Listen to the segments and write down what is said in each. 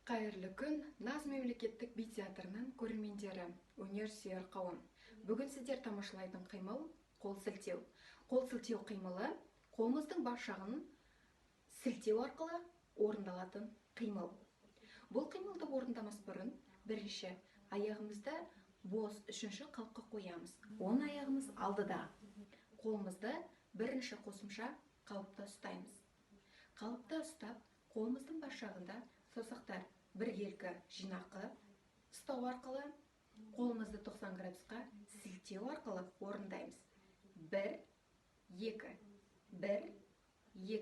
Қайырлы күн, Наз мемлекеттік би театрының көрермендері, өнер сүйер қауым. Бүгін сіздер тамашалайтын қимыл қол сілтеу. Қол сілтеу қимылы қолымыздың бас жағын сілтеу арқылы орындалатын қимыл. Бұл қимылды орындамас бұрын бірінші аяғымызды бос үшінші қалыпқа қоямыз. Оң аяғымыз алдыда. Қолымызды бірінші қосымша қалыпта ұстаймыз. Қалыпта ұстап, қолымыздың бас жағында саусақтар біркелкі жинақы ұстау арқылы қолымызды 90 градусқа сілтеу арқылы орындаймыз. 1, 2, 1, 2,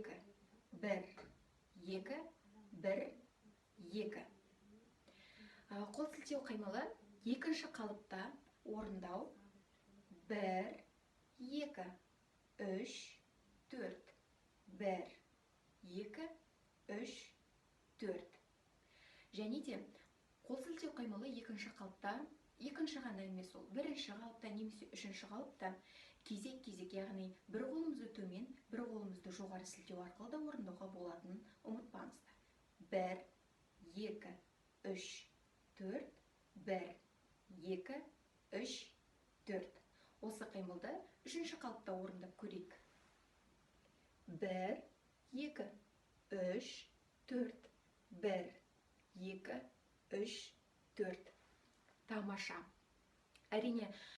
1, 2, 1, 2. Қол сілтеу қимылы екінші қалыпта орындау. 1, 2, 3, 4. 1, 2, 3, 4. Және де қол сілтеу қимылы екінші қалыпта, екінші ғана емес, ол бірінші қалыпта немесе үшінші қалыпта кезек-кезек, яғни бір қолымызды төмен, бір қолымызды жоғары сілтеу арқылы да орындауға болатынын ұмытпаңыздар. 1, 2, 3, 4, 1, 2, 3, 4. Осы қимылды үшінші қалыпта орындап көрейік. 1, 2, 3, 4. 1, 2, 3, 4. Тамаша. Әрине,